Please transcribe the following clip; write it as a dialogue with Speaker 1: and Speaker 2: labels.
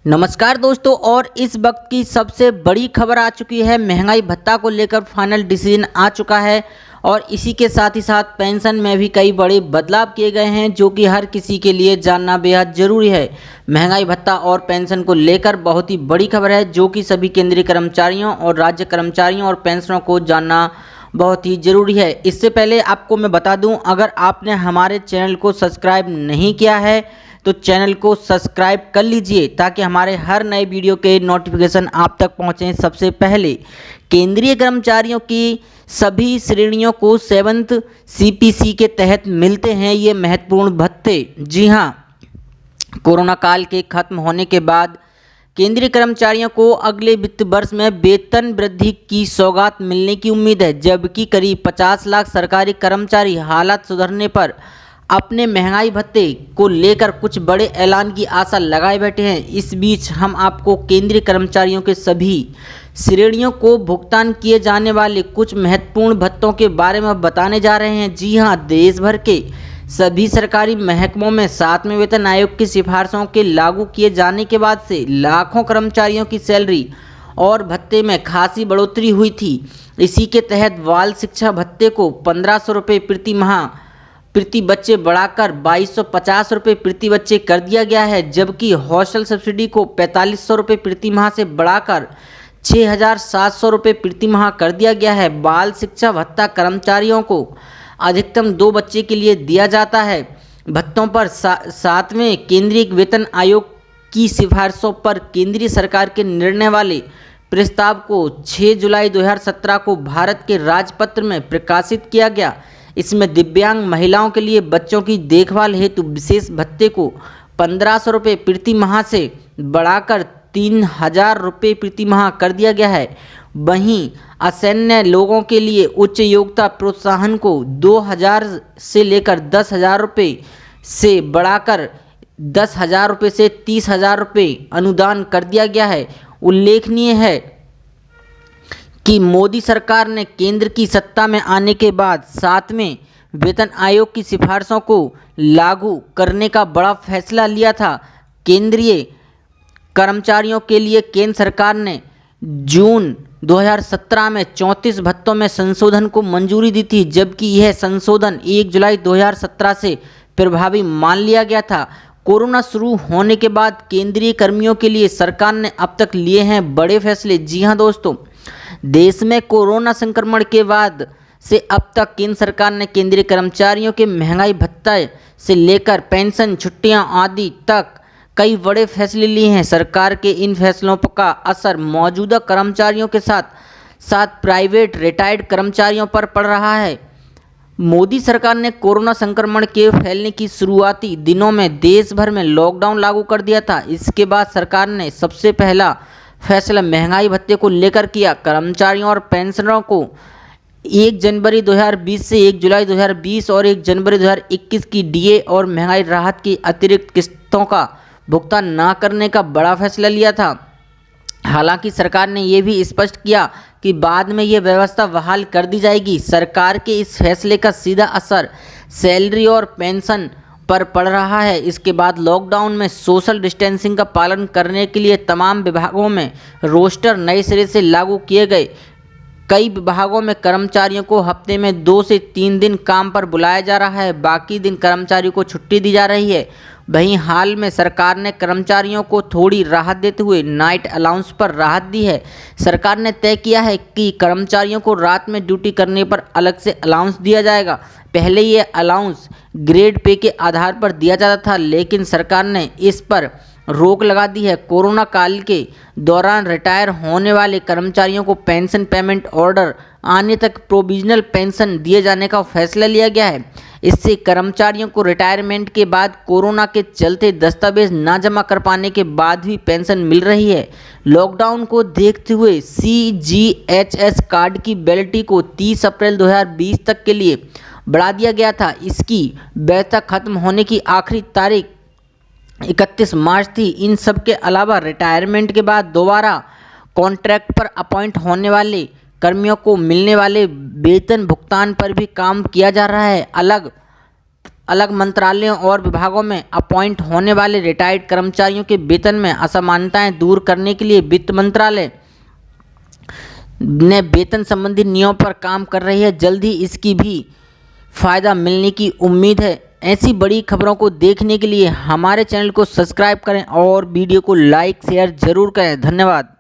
Speaker 1: नमस्कार दोस्तों, और इस वक्त की सबसे बड़ी खबर आ चुकी है। महंगाई भत्ता को लेकर फाइनल डिसीजन आ चुका है और इसी के साथ ही साथ पेंशन में भी कई बड़े बदलाव किए गए हैं, जो कि हर किसी के लिए जानना बेहद ज़रूरी है। महंगाई भत्ता और पेंशन को लेकर बहुत ही बड़ी खबर है, जो कि सभी केंद्रीय कर्मचारियों और राज्य कर्मचारियों और पेंशनरों को जानना बहुत ही ज़रूरी है। इससे पहले आपको मैं बता दूं, अगर आपने हमारे चैनल को सब्सक्राइब नहीं किया है तो चैनल को सब्सक्राइब कर लीजिए, ताकि हमारे हर नए वीडियो के नोटिफिकेशन आप तक पहुंचें सबसे पहले। केंद्रीय कर्मचारियों की सभी श्रेणियों को 7th CPC के तहत मिलते हैं ये महत्वपूर्ण भत्ते। जी हां, कोरोना काल के खत्म होने के बाद केंद्रीय कर्मचारियों को अगले वित्त वर्ष में वेतन वृद्धि की सौगात मिलने की उम्मीद है, जबकि करीब 50 लाख सरकारी कर्मचारी हालात सुधरने पर अपने महंगाई भत्ते को लेकर कुछ बड़े ऐलान की आशा लगाए बैठे हैं। इस बीच हम आपको केंद्रीय कर्मचारियों के सभी श्रेणियों को भुगतान किए जाने वाले कुछ महत्वपूर्ण भत्तों के बारे में बताने जा रहे हैं। जी हां, देश भर के सभी सरकारी महकमों में 7वें वेतन आयोग की सिफारिशों के लागू किए जाने के बाद से लाखों कर्मचारियों की सैलरी और भत्ते में खासी बढ़ोतरी हुई थी। इसी के तहत बाल शिक्षा भत्ते को 1500 रुपये प्रति माह प्रति बच्चे बढ़ाकर 2250 रुपये प्रति बच्चे कर दिया गया है, जबकि हॉस्टल सब्सिडी को 4500 रुपये प्रति माह से बढ़ाकर 6700 रुपये प्रति माह कर दिया गया है। बाल शिक्षा भत्ता कर्मचारियों को अधिकतम 2 बच्चे के लिए दिया जाता है। भत्तों पर 7वें केंद्रीय वेतन आयोग की सिफारिशों पर केंद्रीय सरकार के निर्णय वाले प्रस्ताव को 6 जुलाई 2017 को भारत के राजपत्र में प्रकाशित किया गया। इसमें दिव्यांग महिलाओं के लिए बच्चों की देखभाल हेतु विशेष भत्ते को 1500 रुपये प्रति माह से बढ़ाकर 3000 रुपये प्रति माह कर दिया गया है। वहीं असैन्य लोगों के लिए उच्च योग्यता प्रोत्साहन को 2000 से लेकर 10,000 रुपये से बढ़ाकर 10,000 रुपये से 30,000 रुपये अनुदान कर दिया गया है। उल्लेखनीय है कि मोदी सरकार ने केंद्र की सत्ता में आने के बाद 7वें वेतन आयोग की सिफारिशों को लागू करने का बड़ा फैसला लिया था। केंद्रीय कर्मचारियों के लिए केंद्र सरकार ने जून 2017 में 34 भत्तों में संशोधन को मंजूरी दी थी, जबकि यह संशोधन 1 जुलाई 2017 से प्रभावी मान लिया गया था। कोरोना शुरू होने के बाद केंद्रीय कर्मियों के लिए सरकार ने अब तक लिए हैं बड़े फैसले। जी हां दोस्तों, देश में कोरोना संक्रमण के बाद से अब तक केंद्र सरकार ने केंद्रीय कर्मचारियों के महंगाई भत्ता से लेकर पेंशन, छुट्टियां आदि तक कई बड़े फैसले लिए हैं। सरकार के इन फैसलों का असर मौजूदा कर्मचारियों के साथ साथ प्राइवेट रिटायर्ड कर्मचारियों पर पड़ रहा है। मोदी सरकार ने कोरोना संक्रमण के फैलने की शुरुआती दिनों में देश भर में लॉकडाउन लागू कर दिया था। इसके बाद सरकार ने सबसे पहला फैसला महंगाई भत्ते को लेकर किया। कर्मचारियों और पेंशनरों को 1 जनवरी 2020 से 1 जुलाई 2020 और 1 जनवरी 2021 की DA और महंगाई राहत की अतिरिक्त किस्तों का भुगतान न करने का बड़ा फैसला लिया था। हालांकि सरकार ने यह भी स्पष्ट किया कि बाद में यह व्यवस्था बहाल कर दी जाएगी। सरकार के इस फैसले का सीधा असर सैलरी और पेंशन पर पड़ रहा है। इसके बाद लॉकडाउन में सोशल डिस्टेंसिंग का पालन करने के लिए तमाम विभागों में रोस्टर नए सिरे से लागू किए गए। कई विभागों में कर्मचारियों को हफ्ते में 2 से 3 दिन काम पर बुलाया जा रहा है, बाकी दिन कर्मचारियों को छुट्टी दी जा रही है। वहीं हाल में सरकार ने कर्मचारियों को थोड़ी राहत देते हुए नाइट अलाउंस पर राहत दी है। सरकार ने तय किया है कि कर्मचारियों को रात में ड्यूटी करने पर अलग से अलाउंस दिया जाएगा। पहले ये अलाउंस ग्रेड पे के आधार पर दिया जाता था, लेकिन सरकार ने इस पर रोक लगा दी है। कोरोना काल के दौरान रिटायर होने वाले कर्मचारियों को पेंशन पेमेंट ऑर्डर आने तक प्रोविजनल पेंशन दिए जाने का फैसला लिया गया है। इससे कर्मचारियों को रिटायरमेंट के बाद कोरोना के चलते दस्तावेज न जमा कर पाने के बाद भी पेंशन मिल रही है। लॉकडाउन को देखते हुए CGHS कार्ड की वैलिडिटी को 30 अप्रैल 2020 तक के लिए बढ़ा दिया गया था। इसकी वैधता खत्म होने की आखिरी तारीख 31 मार्च थी। इन सब के अलावा रिटायरमेंट के बाद दोबारा कॉन्ट्रैक्ट पर अपॉइंट होने वाले कर्मियों को मिलने वाले वेतन भुगतान पर भी काम किया जा रहा है। अलग मंत्रालयों और विभागों में अपॉइंट होने वाले रिटायर्ड कर्मचारियों के वेतन में असमानताएं दूर करने के लिए वित्त मंत्रालय ने वेतन संबंधी नियमों पर काम कर रही है। जल्द ही इसकी भी फ़ायदा मिलने की उम्मीद है। ऐसी बड़ी खबरों को देखने के लिए हमारे चैनल को सब्सक्राइब करें और वीडियो को लाइक शेयर ज़रूर करें। धन्यवाद।